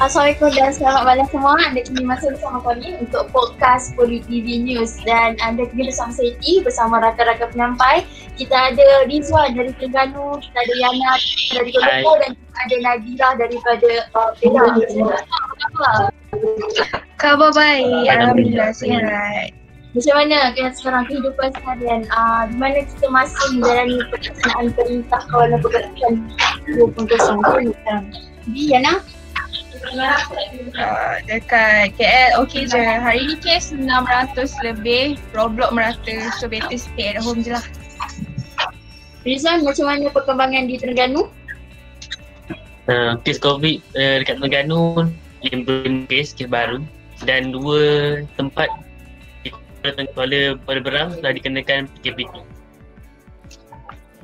Assalamualaikum dan selamat malam semua. Anda kini masih bersama kami untuk podcast Politik TV News dan anda kini bersama saya T bersama rakan-rakan penyampai. Kita ada Rizwan dari Terengganu, kita ada Yana dari Kuala Lumpur dan kita ada Nadira daripada Perak. Khabar baik, alhamdulillah sihat. Macam mana sekarang kehidupan seharian? Di mana kita masih menjalani pelaksanaan perintah kawalan pergerakan 2.0 sekarang? Yana? Dekat KL okey je. Hari ni kes 600 lebih, Roblox merata. So better stay at home je lah. Rizwan, macam mana perkembangan di Terengganu? Kes COVID dekat Terengganu 5 kes baru dan 2 tempat di Kuala Berang dah dikenakan PKP.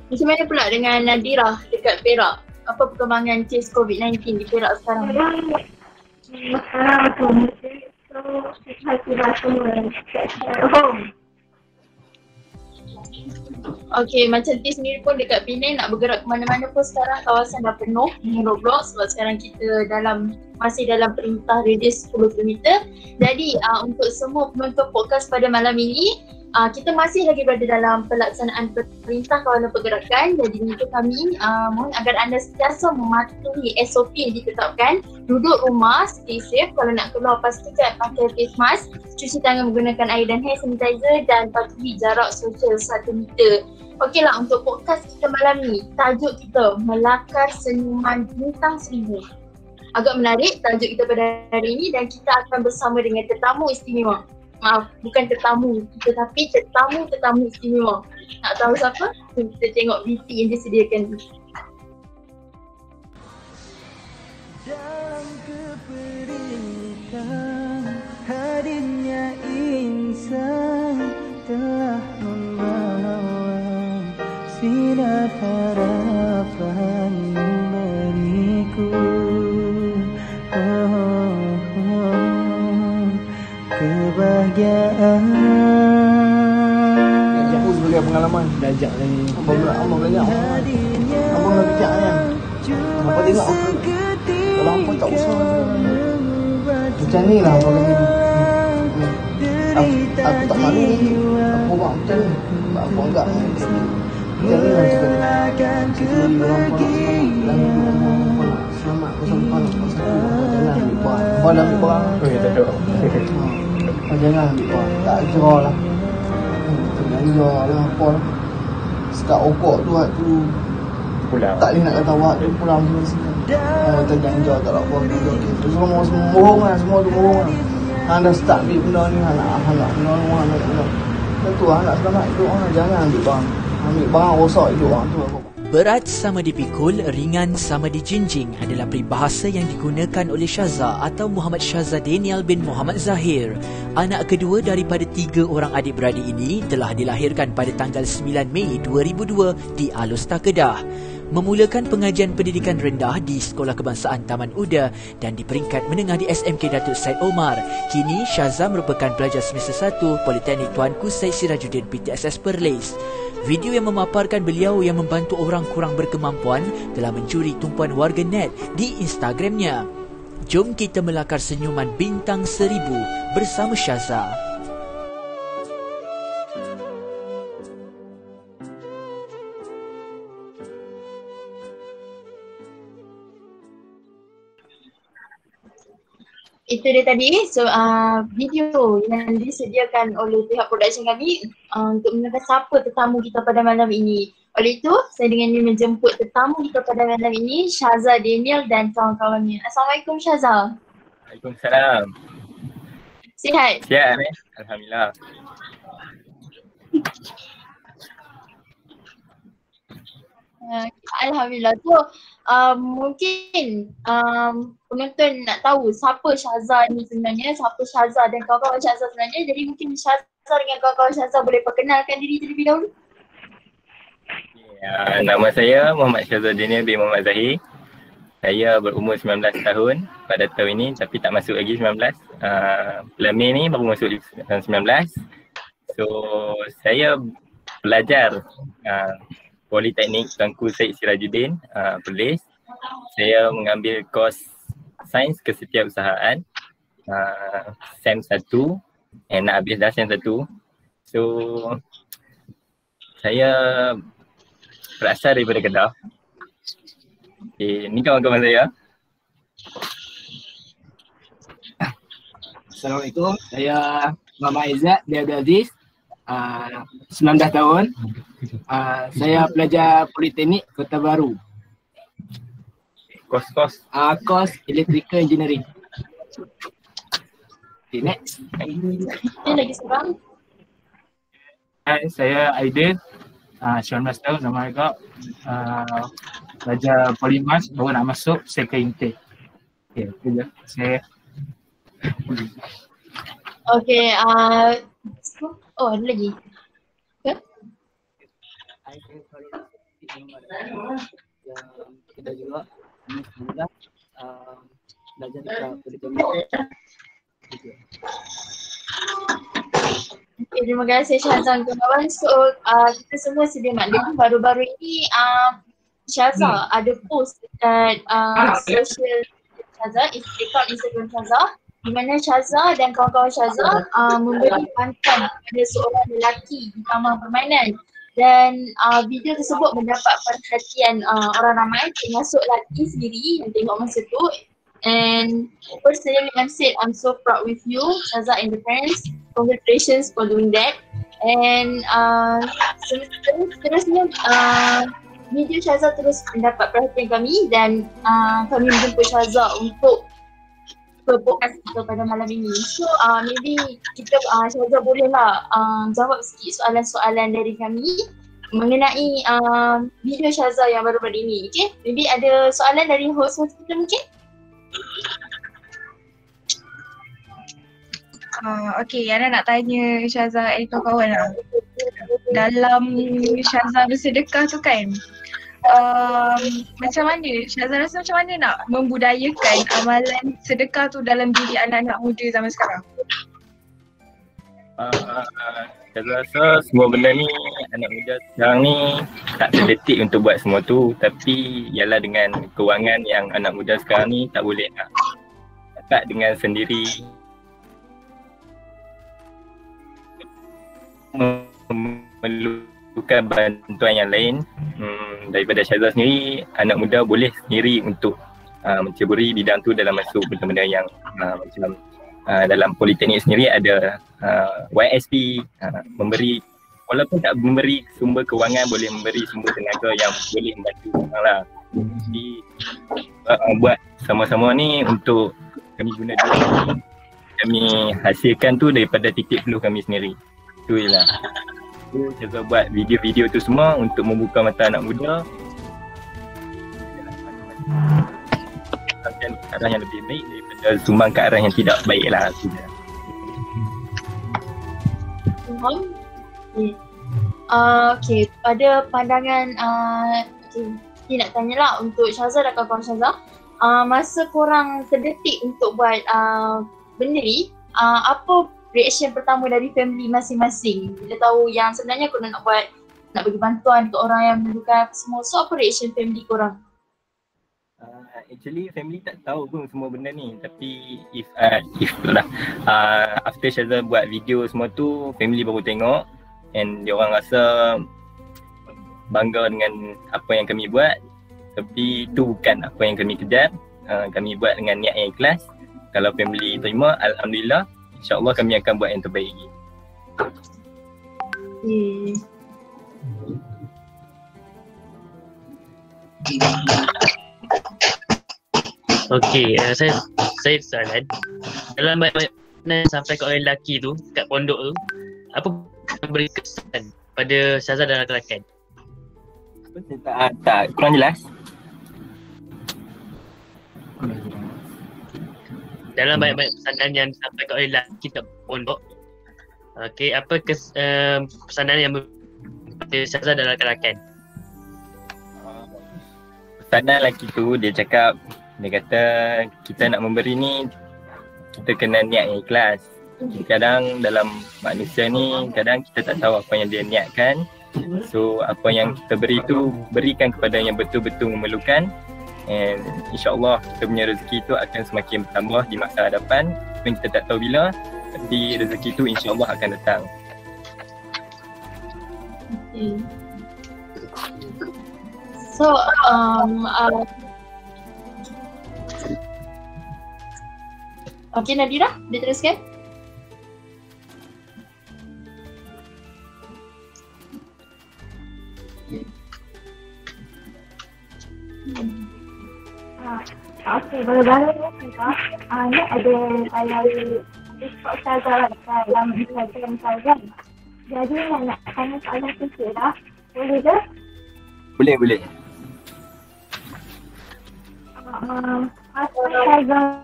Macam mana pula dengan Nadira dekat Perak? Apa perkembangan kes COVID-19 di Perak sekarang? Sekarang tu mesti so kita semua at home. Okey, macam T sendiri pun dekat Penang nak bergerak ke mana-mana pun sekarang kawasan dah penuh dengan Roblox sebab sekarang kita masih dalam perintah radius 10 km. Jadi untuk semua penonton podcast pada malam ini, kita masih lagi berada dalam pelaksanaan perintah kawalan pergerakan. Jadi untuk kami mohon agar anda sentiasa mematuhi SOP yang ditetapkan. Duduk rumah, stay safe. Kalau nak keluar pastikan pakai face mask, cuci tangan menggunakan air dan hand sanitizer dan patuhi jarak sosial 1 meter. Okeylah, untuk podcast kita malam ni, tajuk kita melakar senyuman bintang 1000. Agak menarik tajuk kita pada hari ini dan kita akan bersama dengan tetamu istimewa. Maaf, bukan tetamu kita tapi tetamu istimewa. Nak tahu siapa? Kita tengok VT yang disediakan. Dalam keperikan hadirnya insan telah membawa sinar harapan beriku. Kebahagiaan. Aku sebagai pengalaman dah ajak lagi. Abang belajar. Abang dah bijak kan. Apa tengok aku. Kalau apa tak usah. Macam ni lah abang kata ni. Aku tak malu ni. Aku buat macam ni. Aku anggap macam ni lah cakap dia. Kita beri orang palak selamat bersama palak. Jangan ambil barang. Abang dah ambil barang. Oh ya, tak ada. Jangan ambil barang. Tak ajar lah. Ajar lah apa lah. Sekat okok tu Pulang. tak boleh nak kata awak dia pulang sini. Kita jangan tak nak buat benda kita. Semua bohong lah, semua tu bohong lah. Anda start ambil benda ni, anak rumah anak benda. Tentu anak selamat hidup orang, jangan ambil barang. Ambil barang rosak hidup orang tu. Berat sama dipikul, ringan sama dijinjing adalah peribahasa yang digunakan oleh Syaza atau Muhammad Syaza Daniel bin Muhammad Zahir. Anak kedua daripada 3 orang adik-beradik ini telah dilahirkan pada tanggal 9 Mei 2002 di Alostar, Kedah. Memulakan pengajian pendidikan rendah di Sekolah Kebangsaan Taman Uda dan di peringkat menengah di SMK Datuk Said Omar. Kini Syaza merupakan pelajar semester 1 Politeknik Tuanku Syed Sirajuddin PTSS Perlis. Video yang memaparkan beliau yang membantu orang kurang berkemampuan telah mencuri tumpuan warga net di Instagramnya. Jom kita melakar senyuman bintang 1000 bersama Syaza. Itu dia tadi video yang disediakan oleh pihak production kami untuk menentukan siapa tetamu kita pada malam ini. Oleh itu, saya dengan ini menjemput tetamu kita pada malam ini, Syaza Daniel dan kawan-kawannya. Assalamualaikum Syaza. Waalaikumsalam. Sihat? Sihat ni. Alhamdulillah. Alhamdulillah. So mungkin penonton nak tahu siapa Syaza ni sebenarnya, siapa Syaza dan kawan-kawan Syaza sebenarnya. Jadi mungkin Syaza dengan kawan-kawan Syaza boleh perkenalkan diri terlebih dahulu. Ya, nama saya Muhammad Syaza Daniel bin Muhammad Zahir. Saya berumur 19 tahun pada tahun ini, tapi tak masuk lagi 19. Bulan Mei ni baru masuk 19. So saya belajar Politeknik Tuanku Syed Sirajuddin, Perlis. Saya mengambil kos Sains Kesetiausahaan, SEM 1, nak habis dah SEM 1. So saya berasal daripada Kedah. Ni kawan-kawan saya. Assalamualaikum, saya Muhammad Izzat bin Abdul Aziz, 19 tahun. Saya pelajar Politeknik Kota Baru. Kos Kos Electrical Engineering. Okay, next. Lagi seorang. Hai, saya Aidil, 19 tahun, nama agak pelajar Polimas, baru nak masuk second intake. Okay, itu je. Saya. Okay, ada lagi? Okay. Kita juga belajar dekat Politeknik. Okay, terima kasih Syazan kawan. So kita semua sedia maklum baru-baru ini Syaza ada post dekat social Syaza, account Instagram Syaza, di mana Syaza dan kawan-kawan Syaza memberi pantun kepada seorang lelaki di kamar permainan, dan video tersebut mendapat perhatian orang ramai, termasuk lelaki sendiri yang tengok masa tu. And personally I'm said I'm so proud with you Syaza and the parents. Congratulations for doing that. And seterusnya video Syaza terus mendapat perhatian kami, dan kami menjemput Syaza untuk podcast kita pada malam ini. So maybe kita Syaza bolehlah jawab sikit soalan-soalan dari kami mengenai video Syaza yang baru-baru ini. Okay, maybe ada soalan dari host-host kita mungkin? Okay, Yana nak tanya Syaza and kawan-kawan lah. Dalam Syaza bersedekah tu kan, macam mana Syaza rasa macam mana nak membudayakan amalan sedekah tu dalam diri anak-anak muda zaman sekarang? Saya rasa semua benda ni anak muda sekarang ni tak terdetik untuk buat semua tu, tapi ialah dengan kewangan yang anak muda sekarang ni tak boleh nak cakap dengan sendiri memerlukan bantuan yang lain. Daripada Syaza sendiri, anak muda boleh sendiri untuk menceburi bidang tu dalam masuk benda-benda yang macam dalam Politeknik sendiri ada YSP, memberi, walaupun tak memberi sumber kewangan, boleh memberi sumber tenaga yang boleh membantu orang lah. Jadi buat sama-sama ni untuk kami guna duit kami hasilkan tu daripada titik peluh kami sendiri. Tu je lah. Kita buat video-video tu semua untuk membuka mata anak muda ke arah yang lebih baik daripada sumbang ke arah yang tidak baik lah. Tu je. Okay, pada pandangan okay, nak tanyalah untuk Syaza dan kawan-kawan Syaza, masa korang terdetik untuk buat benda ni, apa reaction pertama dari family masing-masing? Bila tahu yang sebenarnya korang nak buat, nak bagi bantuan ke orang yang memerlukan semua, so apa reaction family korang? Actually family tak tahu pun semua benda ni, tapi if lah after Syaza buat video semua tu, family baru tengok and dia orang rasa bangga dengan apa yang kami buat. Tapi tu bukan apa yang kami kejar. Kami buat dengan niat yang ikhlas. Kalau family terima, alhamdulillah, insya-Allah kami akan buat yang terbaik lagi. Okey, saya soalan. Dalam banyak sampai ke orang lelaki tu kat pondok tu, apa beri kesan pada Syaza dan rakan-rakan? Tak, kurang jelas. Dalam banyak-banyak pesanan yang disampaikan oleh lelaki tak pondok. Okey, apa pesanan yang Syazah dan rakan-rakan? Pesanan lelaki tu dia cakap, dia kata kita nak memberi ni kita kena niat yang ikhlas. Kadang dalam manusia ni kadang kita tak tahu apa yang dia niatkan. So apa yang kita beri tu berikan kepada yang betul-betul memerlukan. And insyaAllah kita punya rezeki tu akan semakin bertambah di masa hadapan. Mungkin kita tak tahu bila, tapi rezeki tu insyaAllah akan datang. Okay. So, okay Nadira, diteruskan. Okey, baru-baru ni kita ni ada layari TikTok Syazah dalam Instagram saya. Jadi nak tanya soalan sikit lah. Boleh ke? Boleh. Apa Syazah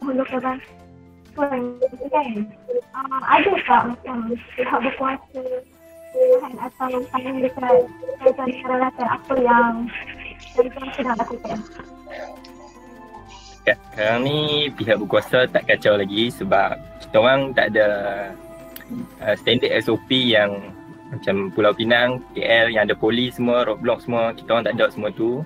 mula korang kan? Ada tak macam pihak berkuasa atau panggil dekat Syazah ni rata apa yang Syazah sedang lakukan? Sekarang ni pihak berkuasa tak kacau lagi sebab kita orang tak ada standard SOP yang macam Pulau Pinang, KL yang ada polis semua, roadblock semua, kita orang tak ada semua tu.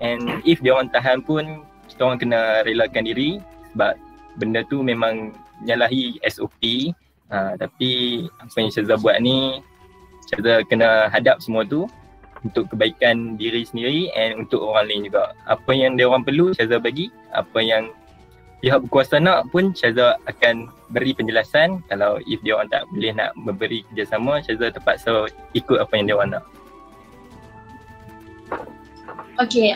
And if dia orang tahan pun kita orang kena relakan diri sebab benda tu memang nyalahi SOP. Tapi apa yang Syazah buat ni, Syazah kena hadap semua tu untuk kebaikan diri sendiri and untuk orang lain juga. Apa yang dia orang perlu Syazah bagi, apa yang pihak berkuasa nak pun Syazah akan beri penjelasan. Kalau if dia orang tak boleh nak memberi kerjasama, Syazah terpaksa ikut apa yang dia orang nak. Okay,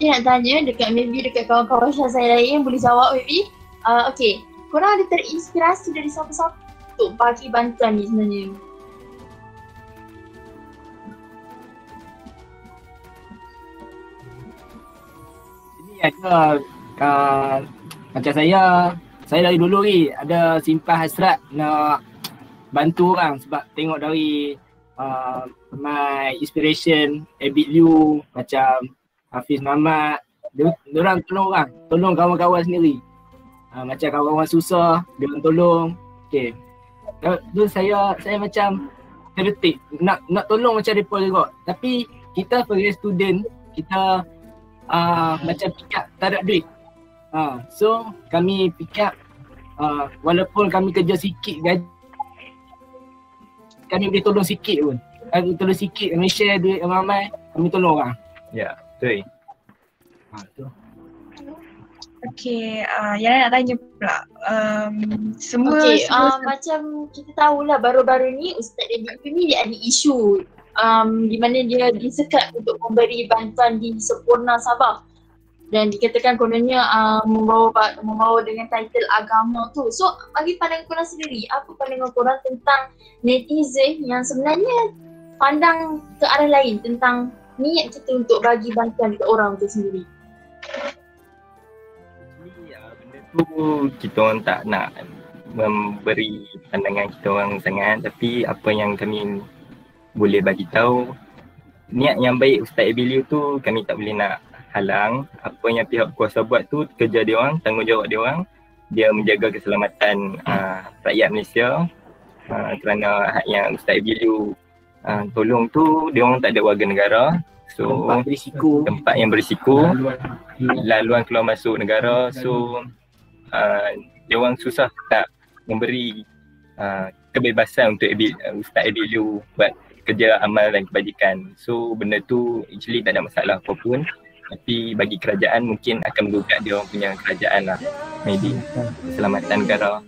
kita nak tanya dekat kawan-kawan Syazah lain, boleh jawab maybe. Okay, korang ada terinspirasi dari siapa-siapa untuk bagi bantuan ni sebenarnya? Ada macam saya dari dulu ni ada simpan hasrat nak bantu orang sebab tengok dari my inspiration, Abid Liu, macam Hafiz Muhammad, diorang tolong kawan-kawan sendiri. Macam kawan-kawan susah, diorang tolong. Okay. Tu saya macam terdetik nak tolong macam mereka juga. Tapi kita sebagai student, kita macam pick up tak ada duit. So kami pick up walaupun kami kerja sikit gaji, kami boleh tolong sikit pun. Kami tolong sikit, kami share duit ramai, kami tolong orang. Ya, betul. Okay, Yana nak tanya pula. Semua macam kita tahulah baru-baru ni Ustaz Abid ni dia ada isu di mana dia disekat untuk memberi bantuan di Sepurna Sabah dan dikatakan kononnya membawa dengan title agama tu. So bagi pandangan korang sendiri, apa pandangan korang tentang netizen yang sebenarnya pandang ke arah lain tentang niat kita untuk bagi bantuan dekat orang tu sendiri? Benda tu kita orang tak nak memberi pandangan kita orang sangat, tapi apa yang kami boleh bagi tahu, niat yang baik Ustaz Abid Liu tu kami tak boleh nak halang. Apa yang pihak kuasa buat tu kerja dia orang, tanggungjawab dia orang. Dia menjaga keselamatan rakyat Malaysia. Kerana hak yang Ustaz Abid Liu tolong tu, dia orang tak ada warga negara. So tempat yang berisiko, laluan keluar masuk negara. So dia orang susah tak memberi kebebasan untuk Ustaz Abid Liu buat kerja amal dan kebajikan. So benda tu actually tak ada masalah apa pun. Tapi bagi kerajaan mungkin akan menggugat dia orang punya kerajaan lah. Maybe keselamatan negara.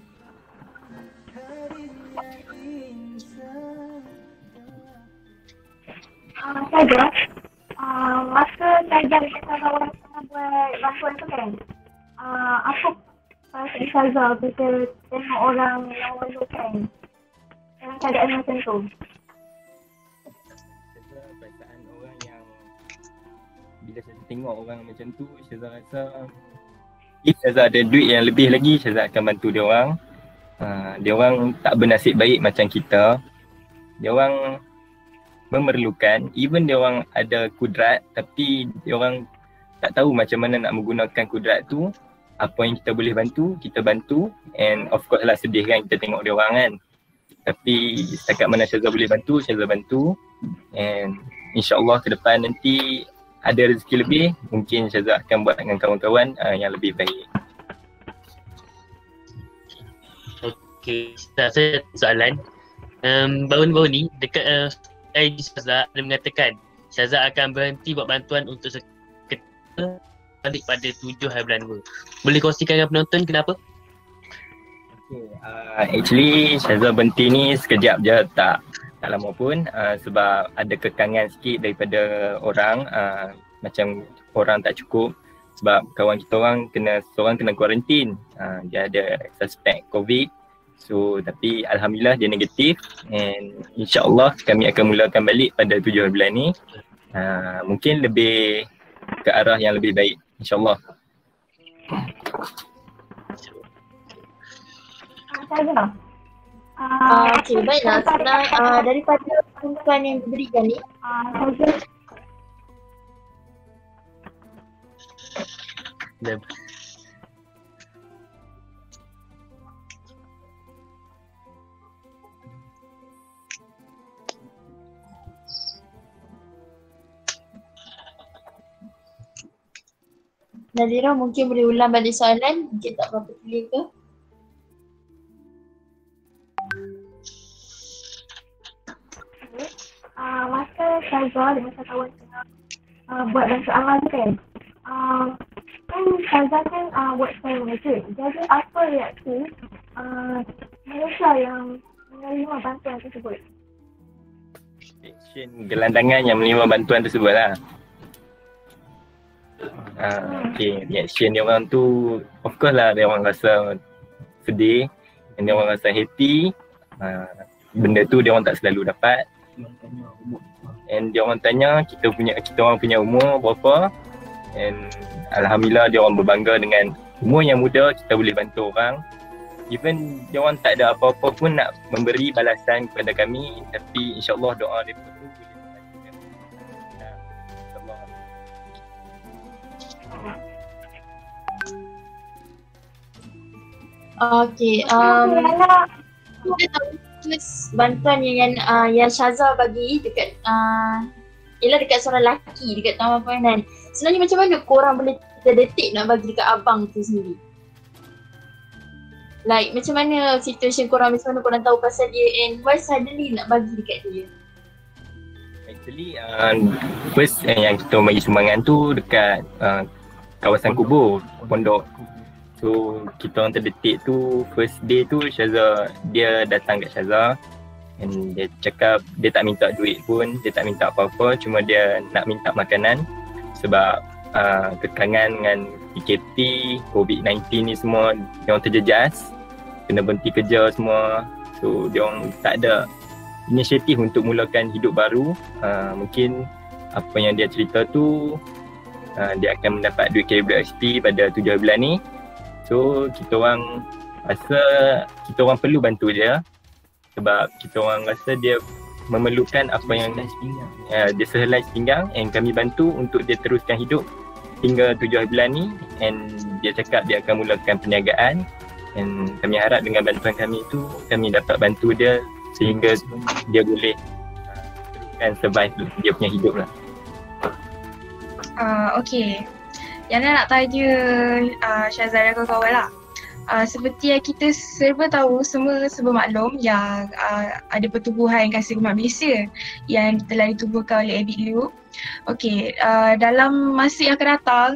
Saja, masa Syazah kata kawan tengah buat bantuan tu kan, apa perasaan Syazah bila tengok orang yang memerlukan dalam keadaan macam tu? bila Syazah tengok orang macam tu, Syazah rasa if Syazah ada duit yang lebih lagi, Syazah akan bantu dia orang. Dia orang tak bernasib baik macam kita. Dia orang memerlukan, even dia orang ada kudrat tapi dia orang tak tahu macam mana nak menggunakan kudrat tu. Apa yang kita boleh bantu, kita bantu. And of course lah sedih kan kita tengok dia orang kan. Tapi setakat mana Syazah boleh bantu, Syazah bantu. And insyaAllah ke depan nanti ada rezeki lebih, mungkin Syazah akan buat dengan kawan-kawan yang lebih baik. Okay, saya ada soalan. Baru-baru ni dekat IG Syazah ada mengatakan Syazah akan berhenti buat bantuan untuk seketika balik pada 7 hari bulan 2. Boleh kongsikan dengan penonton kenapa? Actually Syazah berhenti ni sekejap je, tak lama pun, sebab ada kekangan sikit daripada orang, macam orang tak cukup sebab kawan kita orang seorang kena kuarantin, dia ada suspek COVID. So tapi alhamdulillah dia negatif, and insyaAllah kami akan mulakan balik pada 7 hari bulan ni, mungkin lebih ke arah yang lebih baik insyaAllah. Okey, baiklah. Sebenarnya daripada bantuan yang diberikan ni, Nazira mungkin boleh ulang balik soalan, mungkin tak berapa clear ke? Masa Syazah dengan kawan tengah buat bantuan amal tu kan, kan Syazah kan buat sekarang aja. Jadi apa reaksi Malaysia yang menerima bantuan tersebut? Reaction gelandangan yang menerima bantuan tersebut lah. Okay, reaction dia orang tu of course lah dia orang rasa sedih dan dia orang rasa happy. Benda tu dia orang tak selalu dapat. And dia orang tanya kita orang punya umur berapa, and alhamdulillah dia orang berbangga dengan umur yang muda kita boleh bantu orang. Even dia orang tak ada apa-apa pun nak memberi balasan kepada kami, tapi insyaAllah doa dia pun Okey, kita tahu bantuan yang Syazah bagi dekat ialah dekat seorang lelaki dekat Taman Permainan. Sebenarnya macam mana korang boleh terdetik nak bagi dekat abang tu sendiri? Like macam mana situation korang, macam mana korang tahu pasal dia and why suddenly nak bagi dekat dia? Actually first yang kita bagi sumbangan tu dekat kawasan kubur pondok. So kita orang terdetik tu first day tu Syazah, dia datang kat Syazah and dia cakap dia tak minta duit pun, dia tak minta apa-apa, cuma dia nak minta makanan sebab kekangan dengan PKP, COVID-19 ni semua dia orang terjejas, kena berhenti kerja semua. So dia orang tak ada inisiatif untuk mulakan hidup baru. Mungkin apa yang dia cerita tu dia akan mendapat duit KWSP pada 7 bulan ni. So kita orang rasa kita orang perlu bantu dia sebab kita orang rasa dia memerlukan apa yang dia sehelai pinggang, and kami bantu untuk dia teruskan hidup hingga 7 bulan ni. And dia cakap dia akan mulakan perniagaan, and kami harap dengan bantuan kami tu kami dapat bantu dia sehingga dia boleh teruskan survive dia punya hidup lah. Okay, yang nak tanya Syazah dan kawan-kawan lah. Seperti yang kita serba tahu, semua serba maklum yang ada pertubuhan Kasih Hormat Malaysia yang telah ditubuhkan oleh Abid Liu. Okay, dalam masa yang akan datang,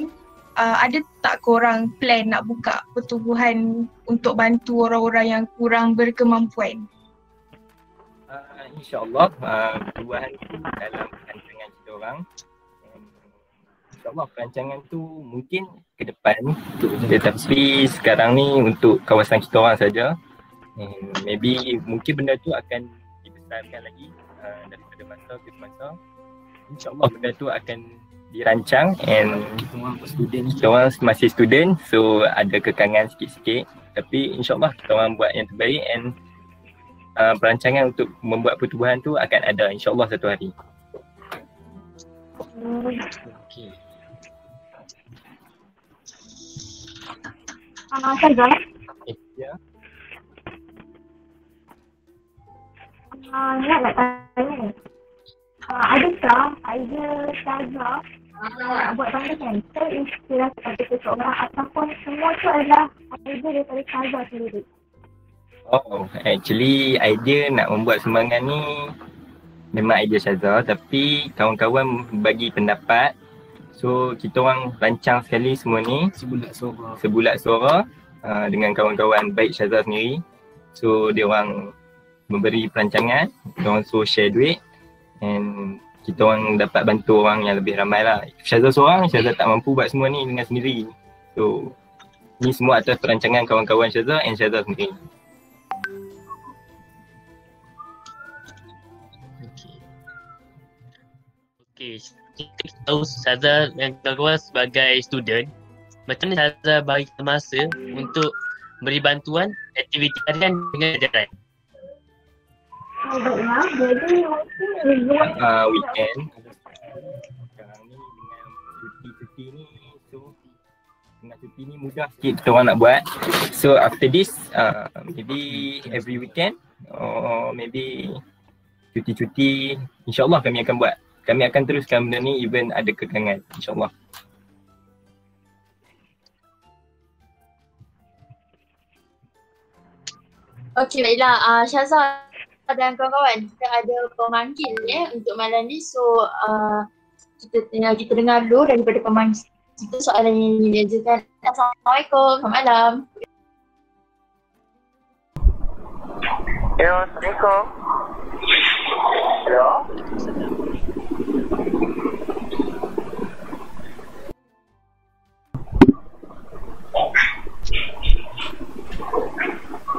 ada tak korang plan nak buka pertubuhan untuk bantu orang-orang yang kurang berkemampuan? InsyaAllah pertubuhan itu dalam rancangan kita orang. InsyaAllah perancangan tu mungkin ke depan, tetapi sekarang ni untuk kawasan kita orang saja. Maybe mungkin benda tu akan dibesarkan lagi daripada masa ke masa. InsyaAllah benda tu akan dirancang and kita orang masih student, so ada kekangan sikit-sikit, tapi insyaAllah kita orang buat yang terbaik and perancangan untuk membuat pertubuhan tu akan ada insyaAllah satu hari. Okay. Syazah. Ya. Nak tanya ni. Adakah idea Syazah nak buat benda kan? Terinspirasi daripada seseorang ataupun semua tu adalah idea daripada Syazah sendiri? Oh, actually idea nak membuat sumbangan ni memang idea Syazah, tapi kawan-kawan bagi pendapat. So kita orang rancang sekali semua ni sebulat suara dengan kawan-kawan baik Syazah sendiri. So dia orang memberi perancangan, dia orang suruh share duit and kita orang dapat bantu orang yang lebih ramai lah. Syazah seorang, Syazah tak mampu buat semua ni dengan sendiri. So ni semua atas perancangan kawan-kawan Syazah and Syazah sendiri. Okay, kita tahu Syazah dan kawan-kawan sebagai student, macam mana Syazah bagi masa untuk beri bantuan aktiviti harian dengan ajaran? Weekend sekarang ni dengan cuti-cuti ni, so dengan cuti ni mudah sikit kita orang nak buat. So after this maybe every weekend or maybe cuti-cuti insyaAllah kami akan buat. Kami akan teruskan benda ni even ada kekangan, insyaAllah. Okey, baiklah. Syazah dan kawan-kawan, kita ada pemanggil untuk malam ni. So, kita dengar dulu daripada pemanggil kita soalan yang diajukan. Assalamualaikum, selamat malam. Hello, Assalamualaikum. Hello.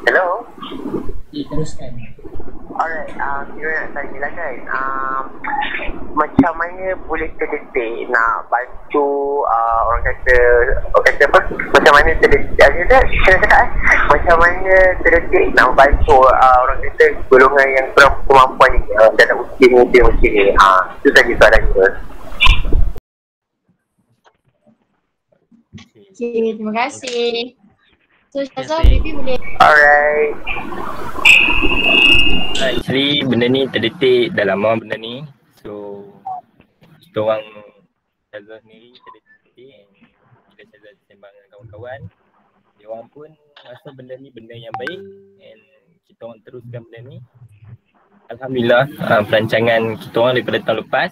Hello. Teruskan. Alright, kira nak tanya lah kan, macam mana boleh terdetik nak bantu orang kata apa, macam mana terdetik, macam mana terdetik nak bantu orang kata golongan yang kurang kemampuan ni dalam usia muda macam ni. Itu saja soalan saya. Okay, terima kasih. So Syazah, maybe boleh. Alright. Actually benda ni terdetik dah lama benda ni. So kita orang Syazah sendiri terdetik and bila Syazah sembang dengan kawan-kawan, dia orang pun rasa benda ni benda yang baik and kita orang teruskan benda ni. Alhamdulillah perancangan kita orang daripada tahun lepas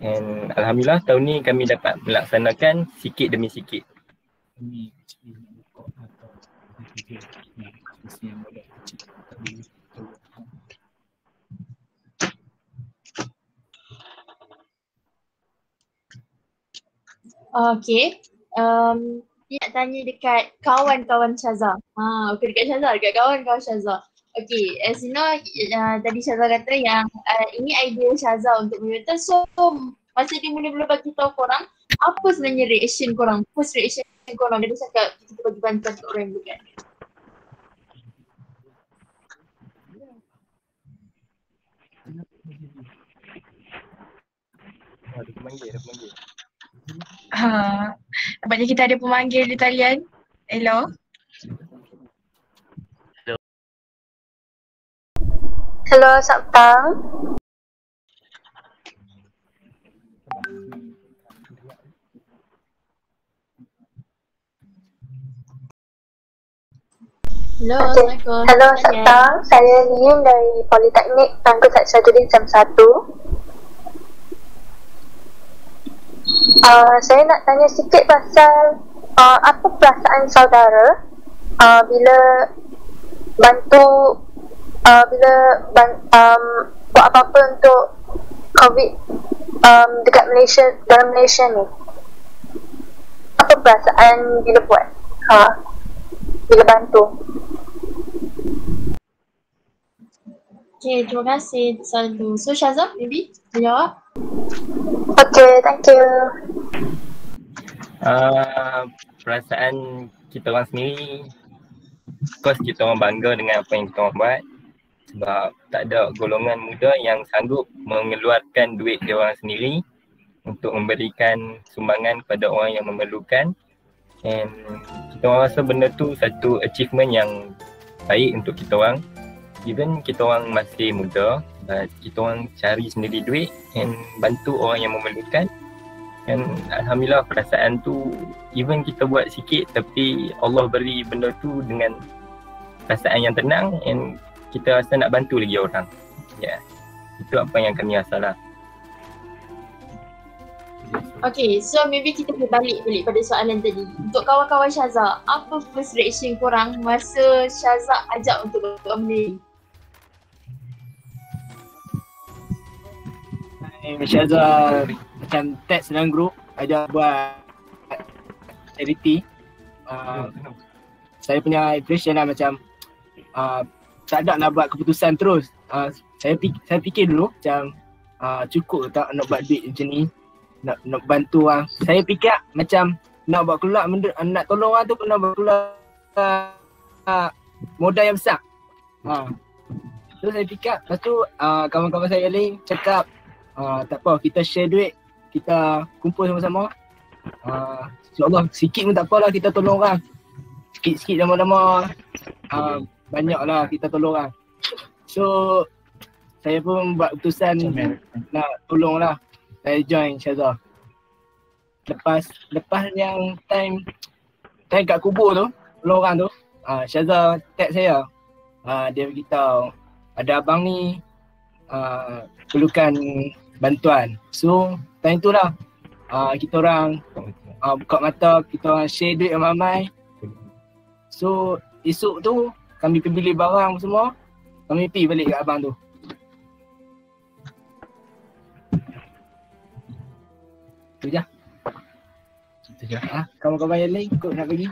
and Alhamdulillah tahun ni kami dapat melaksanakan sikit demi sikit. Okay. Nak tanya dekat kawan-kawan Syazah. Bukan dekat Syazah, dekat kawan-kawan Syazah. Okay, as you know, tadi Syazah kata yang ini idea Syazah untuk berita. So, masa dia mula-mula bagi tahu korang, apa sebenarnya reaction korang? First reaction korang, dia cakap kita bagi bantuan ke orang bukan? Ada pemanggil. Nampaknya kita ada pemanggil di talian. Hello. Hello, Sabtang. Hello, Assalamualaikum. Hello, Sabtang. Saya Lien dari Politeknik Tangguh Syazudin Sem 1. Saya nak tanya sikit pasal apa perasaan saudara bila bantu buat apa-apa untuk COVID dekat Malaysia, dalam Malaysia ni. Apa perasaan bila buat? Bila bantu? Okay, terima kasih selalu. So Syazah, maybe jawab. Okay, thank you. Perasaan kita orang sendiri, of course kita orang bangga dengan apa yang kita orang buat, sebab tak ada golongan muda yang sanggup mengeluarkan duit dia orang sendiri untuk memberikan sumbangan kepada orang yang memerlukan. And kita orang rasa benda tu satu achievement yang baik untuk kita orang. Even kita orang masih muda, but kita orang cari sendiri duit and bantu orang yang memerlukan. And alhamdulillah perasaan tu, even kita buat sikit tapi Allah beri benda tu dengan perasaan yang tenang and kita rasa nak bantu lagi orang. Ya, itu apa yang kami rasa lah. Okay, so maybe kita balik pada soalan tadi. Untuk kawan-kawan Syazah, apa first reaction korang masa Syazah ajak untuk buat benda ni? Syazah macam text dalam group ajak buat charity. Saya punya impression lah macam tak ada nak buat keputusan terus. Saya fikir dulu macam cukup tak nak buat duit macam ni, nak bantu orang. Saya fikir macam nak buat keluar nak tolong orang tu pun nak buat keluar modal yang besar. So saya fikir, lepas tu kawan-kawan saya lain cakap tak apa, kita share duit, kita kumpul sama-sama. InsyaAllah sikit pun tak apalah, kita tolong orang. Sikit-sikit lama-lama banyaklah kita tolong orang. So saya pun buat keputusan nak tolong lah. Saya join Syazah. Lepas yang time kat kubur tu, tolong orang tu, Syazah text saya. Dia beritahu ada abang ni perlukan bantuan. So time tu lah kita orang buka mata, kita orang share duit ramai-ramai. So esok tu kami pergi beli barang semua, kami pergi balik kat abang tu. Itu je. Kawan-kawan yang lain ikut nak pergi.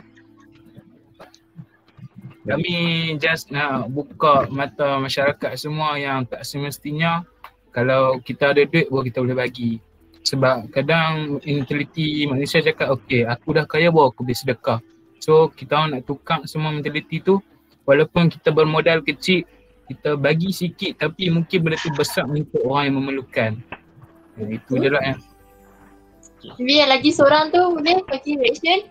Kami just nak buka mata masyarakat semua yang tak semestinya kalau kita ada duit baru kita boleh bagi. Sebab kadang mentaliti manusia cakap okay, aku dah kaya baru aku boleh sedekah. So kita orang nak tukar semua mentaliti tu. Walaupun kita bermodal kecil, kita bagi sikit tapi mungkin benda tu besar untuk orang yang memerlukan. Itu je lah. Maybe yang lagi seorang tu boleh bagi reaction.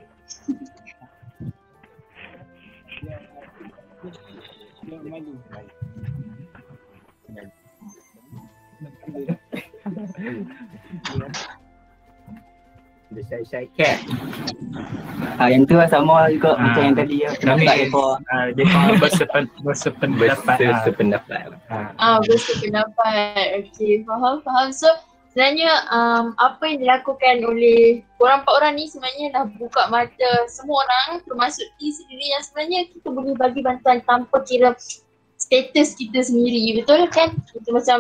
Dia shy cat. Yang tu lah sama juga macam yang tadi ya. Kami bersependapat. Bersependapat. Okay, faham. So sebenarnya apa yang dilakukan oleh korang 4 orang ni sebenarnya dah buka mata semua orang, termasuk T sendiri, yang sebenarnya kita boleh bagi bantuan tanpa kira status kita sendiri, betul kan? Kita macam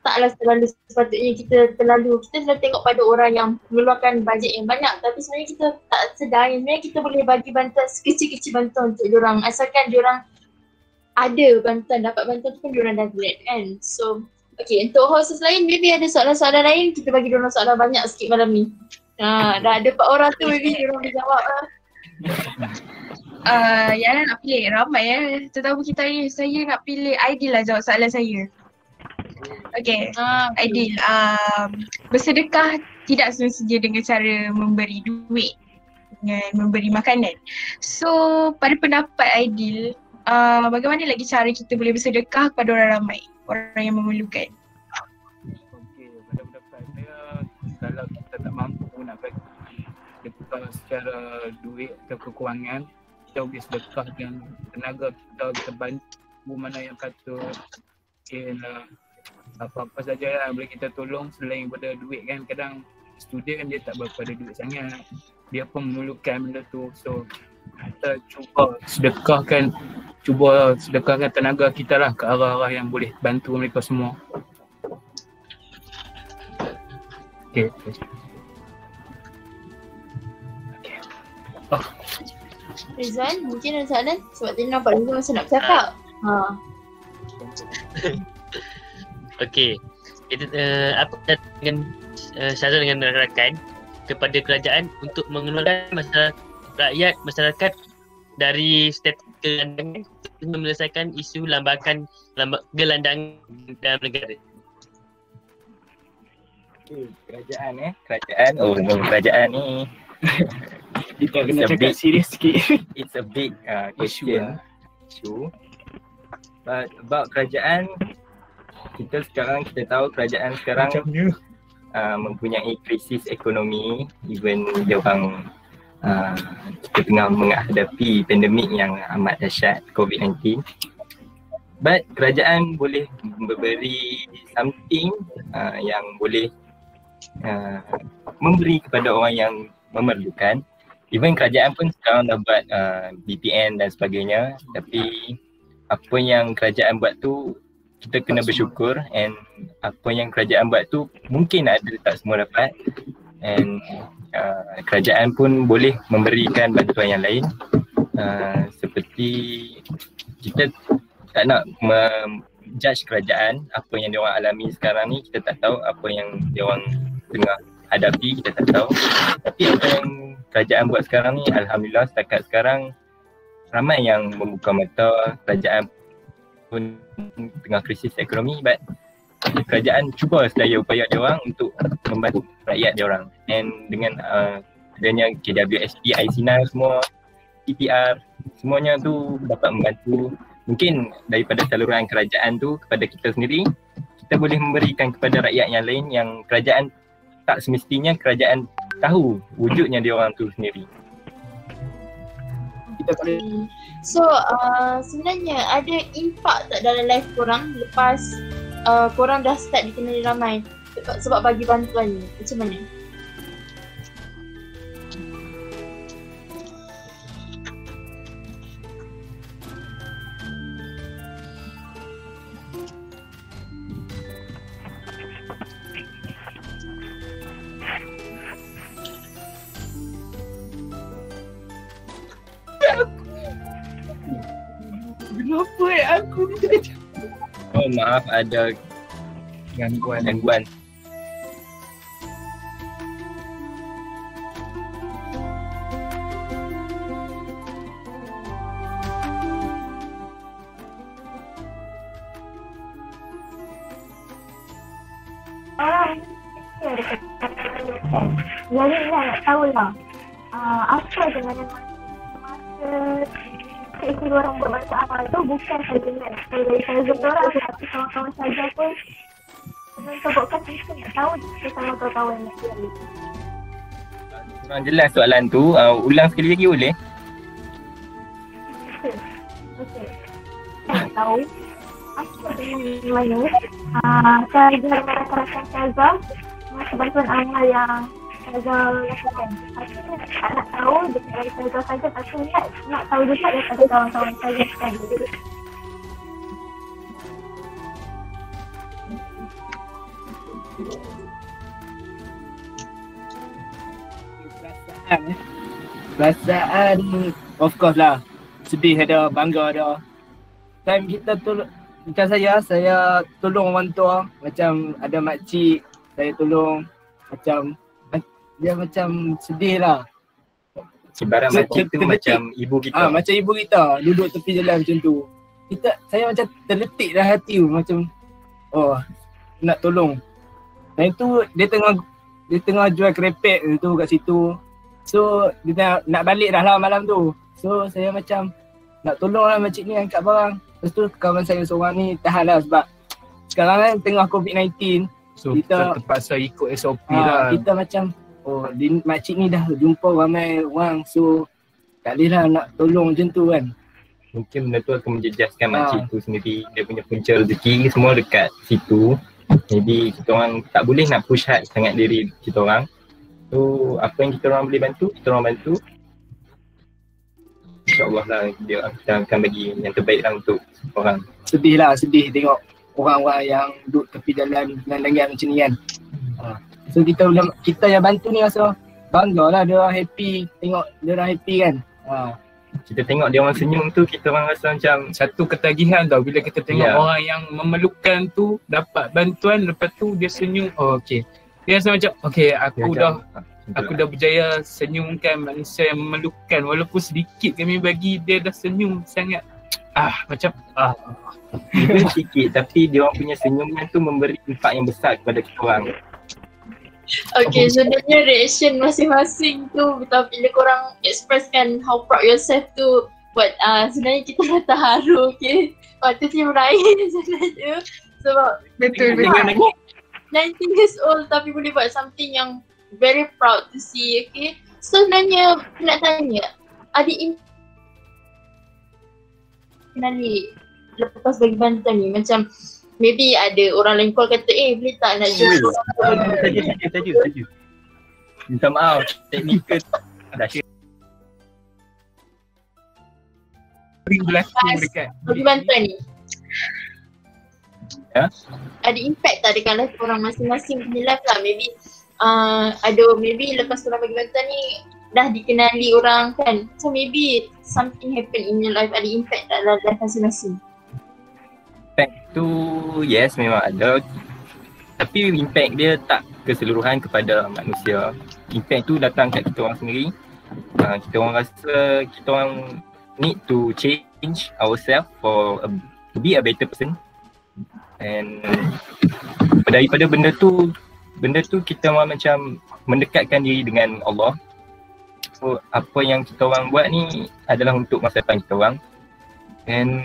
taklah terlalu sepatutnya kita selalu tengok pada orang yang mengeluarkan bajet yang banyak, tapi sebenarnya kita tak sedar sebenarnya kita boleh bagi bantuan sekecil-kecil bantuan untuk diorang, asalkan diorang ada bantuan, dapat bantuan tu pun diorang dah glad kan. So okay, untuk hostess lain maybe ada soalan-soalan lain, kita bagi diorang soalan banyak sikit malam ni. Dah ada 4 orang tu maybe diorang boleh jawab lah. Yana nak pilih ramai tetapi kita ni saya nak pilih Aidil lah jawab soalan saya. Okay, Aidil, bersedekah tidak semestinya dengan cara memberi duit, dengan memberi makanan. So pada pendapat Aidil, bagaimana lagi cara kita boleh bersedekah kepada orang ramai, orang yang memerlukan? Okay, pada pendapat saya, kalau kita tak mampu nak bagi sedekah secara duit atau kekurangan, kita boleh sedekah dengan tenaga kita bantu mana yang patut. Okay, apa-apa saja lah boleh kita tolong selain daripada duit kan. Kadang student dia tak berapa ada duit sangat, dia pun memerlukan benda tu. So kita cuba sedekahkan tenaga kita lah ke arah-arah yang boleh bantu mereka semua. Okay. Rizwan, mungkin ada soalan? Sebab tadi nampak Rizwan masa nak bercakap. Okay, Kita apa dengan Syazal dengan rakan kepada kerajaan untuk mengeluarkan masyarakat dari status gelandangan untuk menyelesaikan isu gelandangan dalam negara. Kerajaan kerajaan ni kita kena cakap serius sikit. It's a big question issue. But about kerajaan, kita tahu kerajaan sekarang mempunyai krisis ekonomi, even dia orang kita tengah menghadapi pandemik yang amat dahsyat, COVID-19. But kerajaan boleh memberi something yang boleh memberi kepada orang yang memerlukan. Even kerajaan pun sekarang dah buat BPN dan sebagainya, tapi apa yang kerajaan buat tu kita kena bersyukur, and apa yang kerajaan buat tu mungkin ada tak semua dapat, and kerajaan pun boleh memberikan bantuan yang lain. Seperti kita tak nak judge kerajaan, apa yang diorang alami sekarang ni kita tak tahu, apa yang diorang tengah hadapi kita tak tahu. Tapi apa yang kerajaan buat sekarang ni, alhamdulillah setakat sekarang ramai yang membuka mata. Kerajaan pun tengah krisis ekonomi, but kerajaan cuba sedaya upaya diorang untuk membantu rakyat diorang, and dengan adanya KWSP, ICNA semua, TPR, semuanya tu dapat membantu. Mungkin daripada saluran kerajaan tu kepada kita sendiri, kita boleh memberikan kepada rakyat yang lain yang kerajaan tak semestinya kerajaan tahu wujudnya dia orang tu sendiri. So sebenarnya ada impak tak dalam life korang lepas korang dah start dikenali ramai sebab bagi bantuan ni? Macam mana? Kenapa aku Oh maaf, ada gangguan. Jadi nak tahulah apa dengan masa ketika orang buat bantuan amal tu bukan saja nak dari sahaja orang, tapi kawan-kawan sahaja pun sebabkan kita nak tahu bersama kawan-kawan yang lain. Kurang jelas soalan tu, ulang sekali lagi boleh? Okey. Nak tahu apa dengan mana sahaja rakan-rakan sahaja masa bantuan amal yang sahaja lakukan. Tak nak tahu dari sahaja saja, tapi nak tahu juga daripada kawan-kawan sahaja sekali. Perasaan of course lah, sedih ada, bangga ada. Time kita tolong, macam saya tolong orang tua, macam ada makcik saya tolong, macam dia macam sedih lah. Ibarat makcik tu macam ibu kita. Macam ibu kita duduk tepi jalan macam tu. Saya macam terletik dah hati tu, macam oh nak tolong. Dan itu dia tengah jual kerepek tu kat situ. So dia nak balik dah lah malam tu. So saya macam nak tolong lah makcik ni angkat barang. Lepas tu kawan saya seorang ni tahan lah sebab sekarang kan tengah COVID-19. So kita terpaksa ikut SOP lah. Kita macam makcik ni dah jumpa ramai orang, so tak boleh lah nak tolong macam tu kan. Mungkin benda tu akan menjejaskan makcik tu sendiri. Dia punya punca rezeki semua dekat situ. Jadi kita orang tak boleh nak push hard sangat diri kita orang. So apa yang kita orang boleh bantu, kita orang bantu. InsyaAllah lah kita akan bagi yang terbaik lah untuk orang. Sedih tengok orang-orang yang duduk tepi jalan dengan macam ni kan. So kita yang bantu ni rasa bangga lah, dia orang happy, tengok dia orang happy kan. kita tengok dia orang senyum tu, kita orang rasa macam satu ketagihan tau bila kita tengok Ya. orang yang memerlukan tu dapat bantuan, lepas tu dia senyum, oh okey. Dia rasa macam okey aku dah berjaya senyumkan manusia yang memerlukan, walaupun sedikit kami bagi, dia dah senyum sangat. Macam even sikit, tapi dia orang punya senyuman tu memberi impak yang besar kepada kita orang. Okay, sebenarnya reaction masing-masing tu bila korang expresskan how proud yourself tu buat sebenarnya kita dah terharu, okay. Waktu dia berair sebenarnya sebab Betul. 19 years old tapi boleh buat something yang very proud to see, okay. So sebenarnya nak tanya, adik kenali lepas bagi bantuan ni, macam maybe ada orang lain call kata boleh tak nak jumpa Saja. Minta maaf, teknikal dah share. berlaku dekat bagi bantuan ni. Ya? Ada impact tak dekat life korang masing-masing punya life lah, maybe maybe lepas korang bagi bantuan ni dah dikenali orang kan, so maybe something happen in your life, ada impact tak dalam life masing-masing? Impact tu yes memang ada, tapi impact dia tak keseluruhan kepada manusia. Impact tu datang kat kita orang sendiri. Kita orang rasa kita orang need to change ourselves to be a better person. And daripada benda tu kita orang macam mendekatkan diri dengan Allah. So apa yang kita orang buat ni adalah untuk masa depan kita orang. And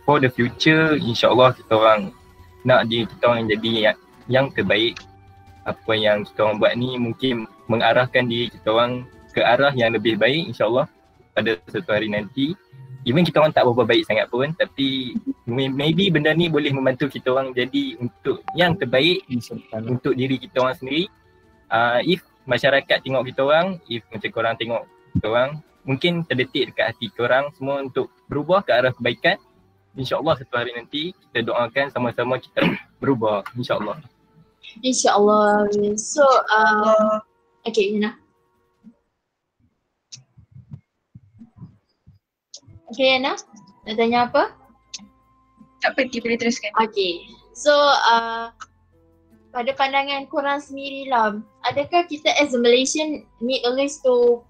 for the future, insyaAllah kita orang nak kita orang jadi yang terbaik. Apa yang kita orang buat ni mungkin mengarahkan diri kita orang ke arah yang lebih baik, insyaAllah pada satu hari nanti. Even kita orang tak berapa baik sangat pun, tapi maybe benda ni boleh membantu kita orang jadi untuk yang terbaik untuk diri kita orang sendiri. If masyarakat tengok kita orang, if macam korang tengok kita orang, mungkin terdetik dekat hati korang semua untuk berubah ke arah kebaikan. InsyaAllah satu hari nanti kita doakan sama-sama kita berubah, insyaAllah. InsyaAllah. So, okay, Yana. Okay, Yana, nak tanya apa? Tak penting, boleh teruskan. Okay, so pada pandangan korang sendiri lah, adakah kita as a Malaysian need always to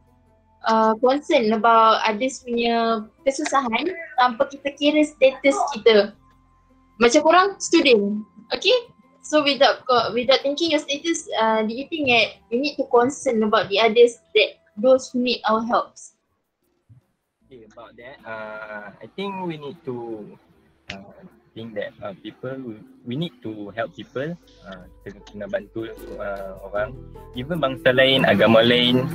concern about others punya kesusahan tanpa kita kira status kita? Macam korang student, okay? So without thinking your status, do you think that we need to concern about the others, that those who need our helps? Okay, about that, I think we need to think that we need to help people. Kita kena bantu orang, even bangsa lain, agama lain.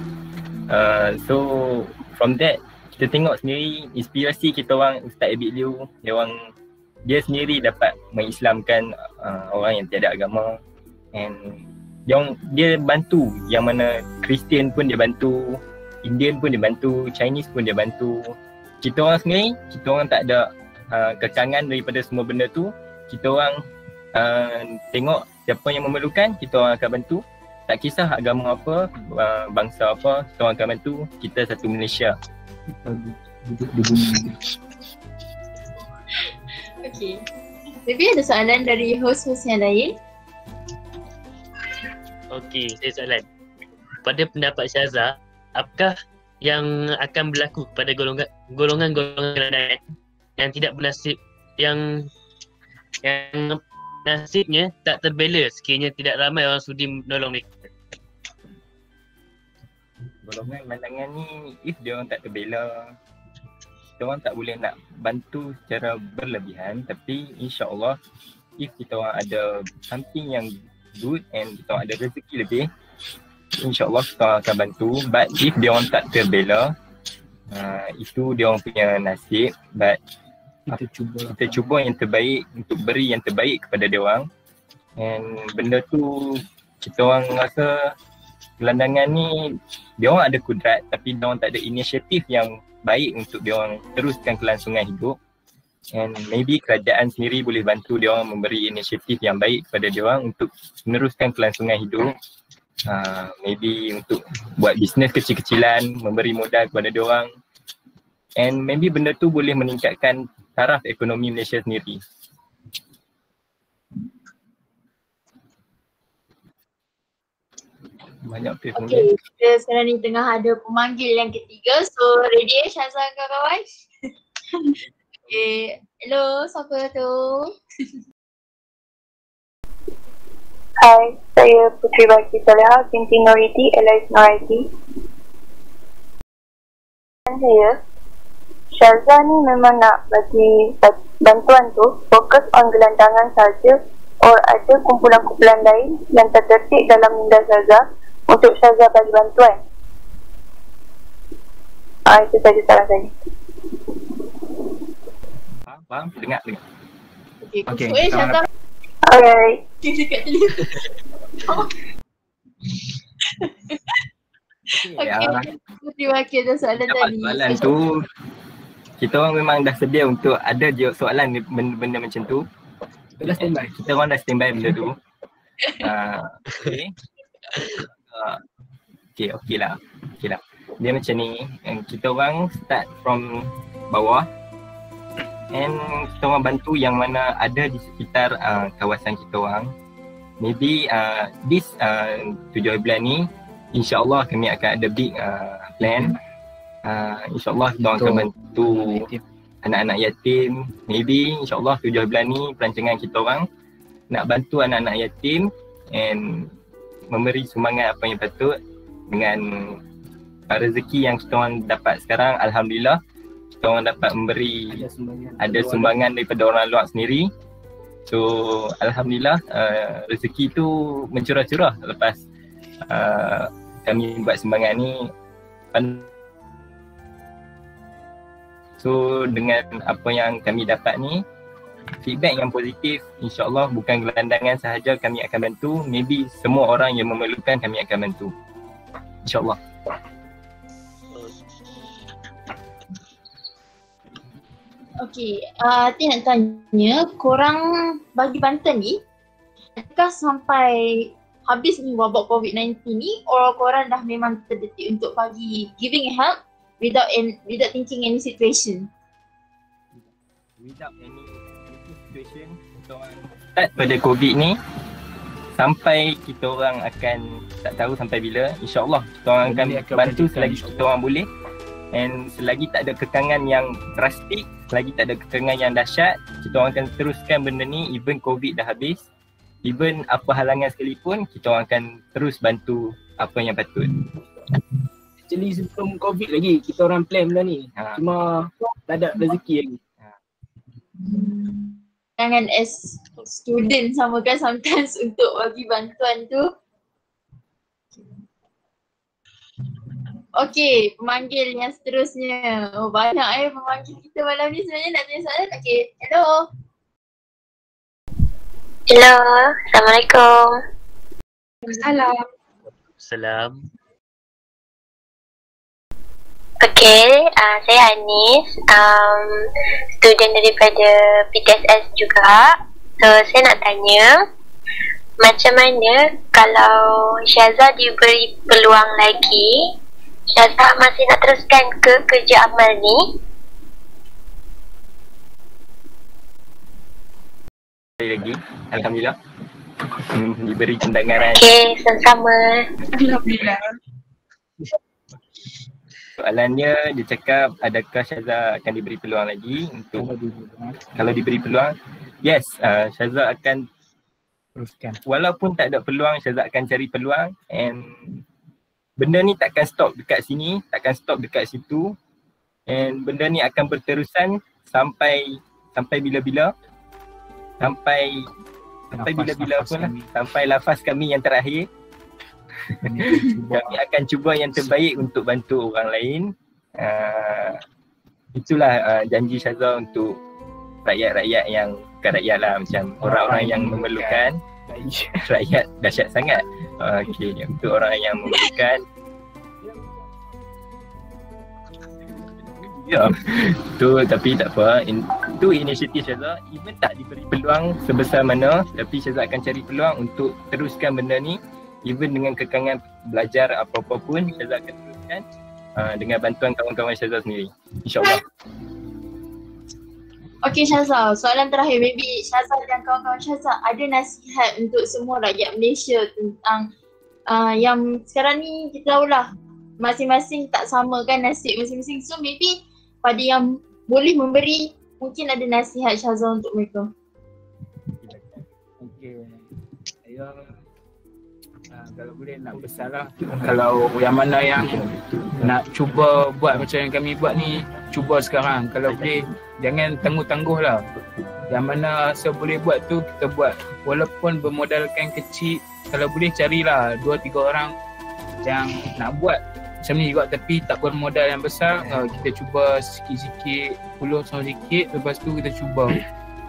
So from that kita tengok sendiri inspirasi kita orang Ustaz Abid Liu, dia sendiri dapat mengislamkan orang yang tiada agama, and dia bantu, yang mana Kristian pun dia bantu, Indian pun dia bantu, Chinese pun dia bantu. Kita orang sendiri, kita orang tak ada kekangan daripada semua benda tu. Kita orang tengok siapa yang memerlukan, kita orang akan bantu. Tak kisah agama apa, bangsa apa, kita orang akan bantu. Kita satu Malaysia. Okay, maybe ada soalan dari host-host yang lain? Okey, saya soalan. Pada pendapat Syazah, apakah yang akan berlaku kepada golongan-golongan yang tidak bernasib, yang nasibnya tak terbela sekiranya tidak ramai orang sudi menolong mereka? Golongan pandangan ni, if dia orang tak terbela, kita orang tak boleh nak bantu secara berlebihan. Tapi insyaAllah, if kita orang ada something yang good and kita orang ada rezeki lebih, InsyaAllah kita akan bantu. But if dia orang tak terbela, itu dia orang punya nasib. But kita cuba yang terbaik untuk beri yang terbaik kepada dia orang. And benda tu kita orang rasa gelandangan ni dia orang ada kudrat, tapi dia orang tak ada inisiatif yang baik untuk dia orang teruskan kelangsungan hidup. And maybe kerajaan sendiri boleh bantu dia orang memberi inisiatif yang baik kepada dia orang untuk meneruskan kelangsungan hidup. Maybe untuk buat bisnes kecil-kecilan, memberi modal kepada dia orang. and maybe benda tu boleh meningkatkan taraf ekonomi Malaysia sendiri. Banyak telefon. Okay, kita sekarang ni tengah ada pemanggil yang ketiga. So ready Syazah kawan-kawan? Okay, hello, siapa tu? Hai, saya Putri Baki Soleha binti Noriti, Elias Noriti. Dan saya, Syazah ni memang nak bagi bantuan tu fokus on gelandangan saja, or ada kumpulan-kumpulan lain yang terdetik dalam minda Syazah untuk Syazah bagi bantuan. Itu saja saran saya. Faham? Dengar. Okay, Syazah. Alright. Dekat telinga. Okay, Putri Baki ada soalan tadi. Soalan tu, kita orang memang dah sedia untuk ada jawab soalan benda macam tu. Kita dah standby. Kita orang dah standby benda tu. Okay lah. Dia macam ni, kita orang start from bawah and kita orang bantu yang mana ada di sekitar kawasan kita orang. Maybe this 7 bulan ni insyaAllah kami akan ada big plan. InsyaAllah kita orang akan bantu anak-anak yatim. Maybe insyaAllah 7 bulan ni perancangan kita orang nak bantu anak-anak yatim and memberi sumbangan apa yang patut dengan rezeki yang kita orang dapat sekarang. Alhamdulillah kita orang dapat memberi ada sumbangan daripada orang luar sendiri. So alhamdulillah rezeki tu mencurah-curah lepas kami buat sumbangan ni. So dengan apa yang kami dapat ni, feedback yang positif, insyaAllah bukan gelandangan sahaja kami akan bantu, maybe semua orang yang memerlukan kami akan bantu, insyaAllah. Okay, Ati nak tanya, korang bagi bantuan ni adakah sampai habis ni wabak COVID-19 ni, or korang dah memang terdetik untuk bagi giving help without thinking any situation? Without any situation, kita orang start pada COVID ni sampai kita orang akan tak tahu sampai bila. InsyaAllah kita orang akan bantu selagi kita orang boleh, and selagi tak ada kekangan yang drastik, selagi tak ada kekangan yang dahsyat, kita orang akan teruskan benda ni. Even COVID dah habis, even apa halangan sekalipun, kita orang akan terus bantu apa yang patut. Actually sebelum COVID lagi kita orang plan benda ni, cuma tak ada rezeki lagi. Jangan as student sama kan sometimes untuk bagi bantuan tu. Okay, pemanggil yang seterusnya. Oh banyak pemanggil kita malam ni sebenarnya nak tanya soalan. Okay, hello. Hello, Assalamualaikum. Salam. Okay, saya Anis, student daripada PTSS juga. So saya nak tanya, macam mana kalau Syazah diberi peluang lagi, Syazah masih nak teruskan ke kerja amal ni? Lagi, alhamdulillah. Diberi pandangan. Okay, sama-sama. Alhamdulillah. Soalannya dia cakap adakah Syazah akan diberi peluang lagi untuk kalau diberi peluang. Yes, Syazah akan teruskan. Walaupun tak ada peluang, Syazah akan cari peluang, and benda ni takkan stop dekat sini, takkan stop dekat situ, and benda ni akan berterusan sampai bila-bila. Sampai bila-bila pun lah. Sampai lafaz kami yang terakhir. Kami akan cuba yang terbaik untuk bantu orang lain. Itulah janji Syazah untuk rakyat-rakyat yang bukan rakyat lah, macam orang-orang yang memerlukan. Rakyat dahsyat sangat. Okay, untuk orang yang memerlukan. Ya, tu tapi tak apa. Itu inisiatif Syazah. Even tak diberi peluang sebesar mana, tapi Syazah akan cari peluang untuk teruskan benda ni. Even dengan kekangan belajar apa-apa pun, Syazah akan teruskan. dengan bantuan kawan-kawan Syazah sendiri, insyaAllah. Okay Syazah, soalan terakhir, maybe Syazah dan kawan-kawan Syazah ada nasihat untuk semua rakyat Malaysia tentang yang sekarang ni kita tahulah masing-masing tak sama kan nasib masing-masing. So maybe pada yang boleh memberi, mungkin ada nasihat Syazah untuk mereka. Okay, saya kalau boleh nak bersalah, kalau yang mana yang nak cuba buat macam yang kami buat ni, cuba sekarang. Kalau boleh jangan tangguh-tangguh lah. Yang mana saya boleh buat tu kita buat, walaupun bermodalkan kecil. Kalau boleh carilah 2-3 orang yang nak buat macam ni juga tapi tak bermodal yang besar. Kita cuba sikit-sikit, 10 sama sikit, lepas tu kita cuba.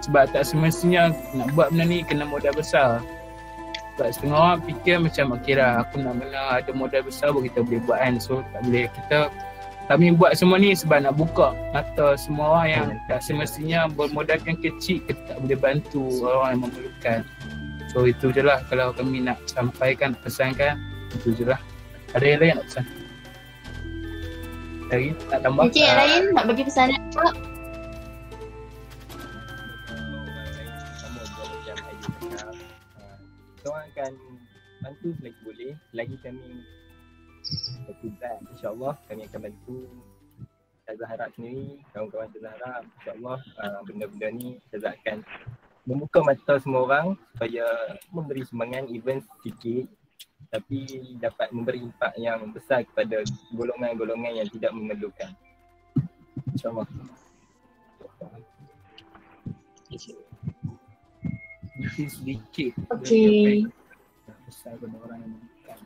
Sebab tak semestinya nak buat benda ni kena modal besar. Sebab setengah orang fikir macam kira aku nak kena ada modal besar baru kita boleh buat kan. So tak boleh. Kami buat semua ni sebab nak buka mata semua orang yang tak semestinya bermodalkan kecil, kita tak boleh bantu orang yang memerlukan. So itu je lah kalau kami nak sampaikan, pesankan, itu je lah. Ada yang lain nak pesan? Lagi nak tambah? Mungkin yang lain nak bagi pesanan juga? Kita orang akan bantu selagi boleh, selagi kami berkutat, insyaAllah kami akan bantu. Syazah harap sendiri, kawan-kawan Syazah harap insyaAllah benda-benda ni Syazah akan membuka mata semua orang supaya memberi semangat even sikit tapi dapat memberi impak yang besar kepada golongan-golongan yang tidak memerlukan. InsyaAllah. Mungkin sedikit. Okay. Besar kepada orang yang memerlukan.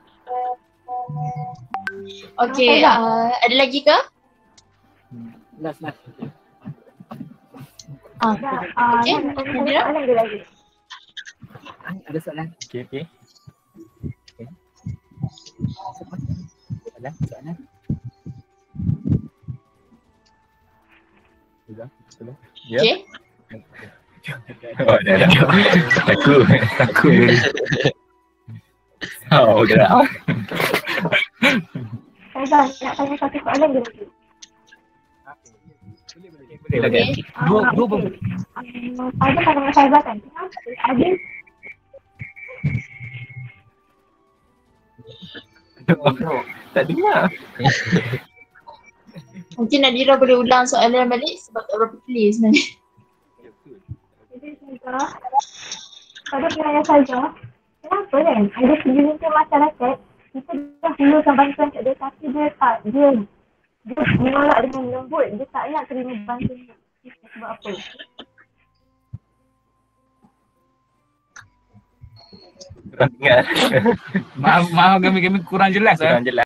Okay, ada lagi ke? Last. Okay, Nadira? Ada lagi. Ada soalan? Okay. Soalan? Ya. Okay. Oh, dah. Aku. Oh, gerak. Syazah, nak tanya satu soalan je lagi. Boleh. Dua pun. Ada pandangan Syazah kan? Ada tak dengar. Mungkin Nadira boleh ulang soalan balik sebab tak berapa clear sebenarnya. Jadi Syazah, pada pandangan Syazah, kenapa kan ada segelintir masyarakat kita dah hulurkan bantuan kat dia tapi dia menolak dengan lembut, dia tak nak terima bantuan kita sebab apa? Kurang dengar. Maaf kami kurang jelas. Kurang jelas.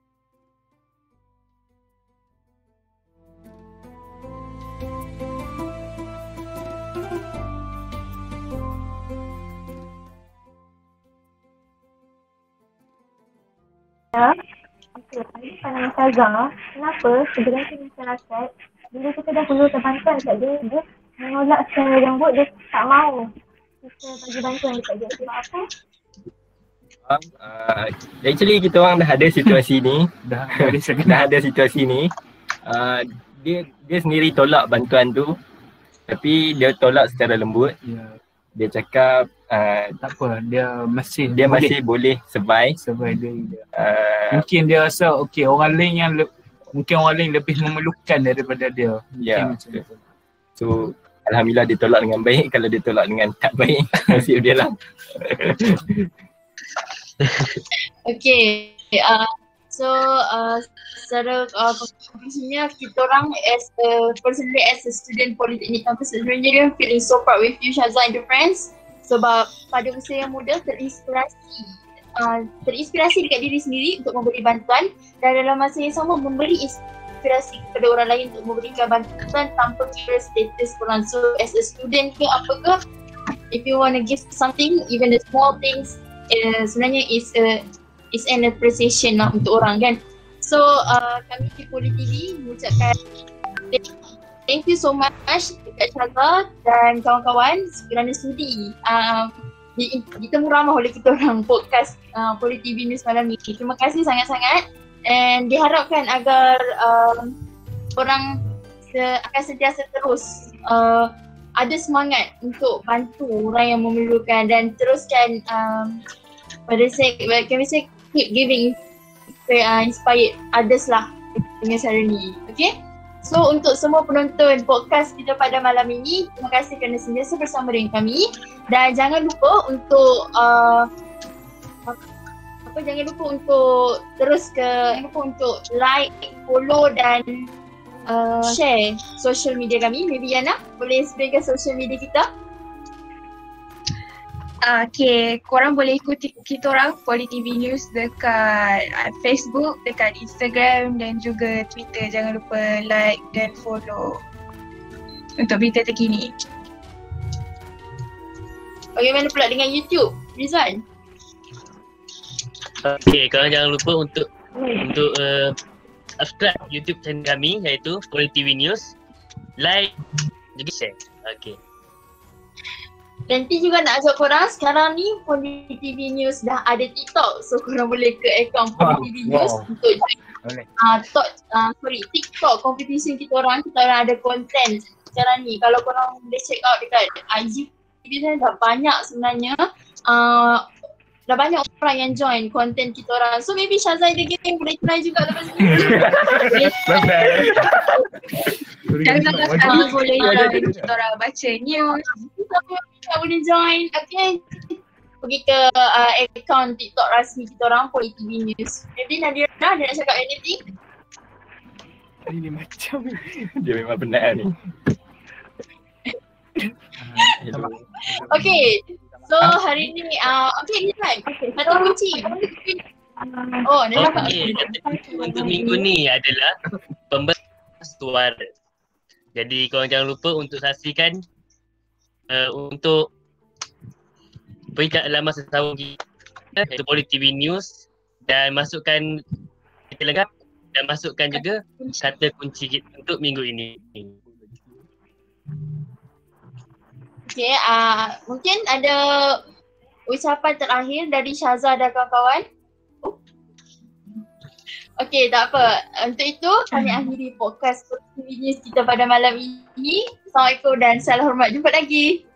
Okey, pandangan Syazah, kenapa segelintir masyarakat bila kita dah hulurkan bantuan kat dia, dia menolak secara lembut, dia tak mahu kita bagi bantuan dekat dia sebab apa? Actually kita orang dah ada situasi ni. dah ada situasi ni. Dia sendiri tolak bantuan tu. Tapi dia tolak secara lembut. Ya. Dia cakap Tak apa, dia masih boleh survive. dia. Mungkin dia rasa okey orang lain lebih memerlukan daripada dia. Ya. So alhamdulillah dia tolak dengan baik. Kalau dia tolak dengan tak baik, nasib dia lah. Okay, so secara konklusinya kita orang personally as a student Politeknik Campus Engineering feeling so proud with you Syazah and your friends sebab pada usia yang muda terinspirasi dekat diri sendiri untuk memberi bantuan dan dalam masa yang sama memberi inspirasi kepada orang lain untuk memberikan bantuan tanpa kira status korang. So as a student ke apa ke, if you want to give something, even the small things, sebenarnya is an appreciation lah untuk orang kan. So kami di Poli TV mengucapkan thank you so much dekat Syazah dan kawan-kawan kerana sudi ditemu ramah oleh kita orang podcast Poli TV News malam ni. Terima kasih sangat-sangat And diharapkan agar korang akan sentiasa terus ada semangat untuk bantu orang yang memerlukan dan teruskan can we say keep giving inspired others lah dengan cara ni. Okay? So untuk semua penonton podcast kita pada malam ini, terima kasih kerana sentiasa bersama dengan kami dan jangan lupa untuk untuk like, follow dan share social media kami. Maybe Yana boleh explain social media kita? Okay, korang boleh ikuti kita orang Poli TV News dekat Facebook, dekat Instagram dan juga Twitter. Jangan lupa like dan follow untuk berita terkini. Bagaimana pula dengan YouTube, Rizwan? Okay, korang jangan lupa untuk subscribe YouTube channel kami iaitu Poli TV News, like juga share. Okay. Nanti juga nak ajak korang, sekarang ni Poli TV News dah ada TikTok, so korang boleh ke akaun Poli TV News untuk TikTok competition kita orang ada konten sekarang ni. Kalau korang boleh check out dekat IG dah banyak sebenarnya, dah banyak orang yang join konten kita orang. So maybe Syazai the Game boleh try juga lepas ni. Syazai boleh join kita orang baca news. Siapa boleh join, okay. Pergi ke akaun TikTok rasmi kita orang, Poli TV News. Maybe Nadira ada nak cakap anything? Ini macam Dia memang penat ni. Okay, so hari ni okay, Rizwan, satu kunci. Oh, dah dapat. Okay, untuk minggu ni adalah pemberian suara. Jadi korang jangan lupa untuk saksikan untuk pergi kat laman sesawang kita iaitu Poli TV News dan masukkan kita lengkap dan masukkan juga kata kunci kita untuk minggu ini. Okay, mungkin ada ucapan terakhir dari Syazah dan kawan-kawan. Okay, tak apa. Untuk itu, kami akhiri podcast Poli TV News kita pada malam ini. Assalamualaikum dan salam hormat. Jumpa lagi.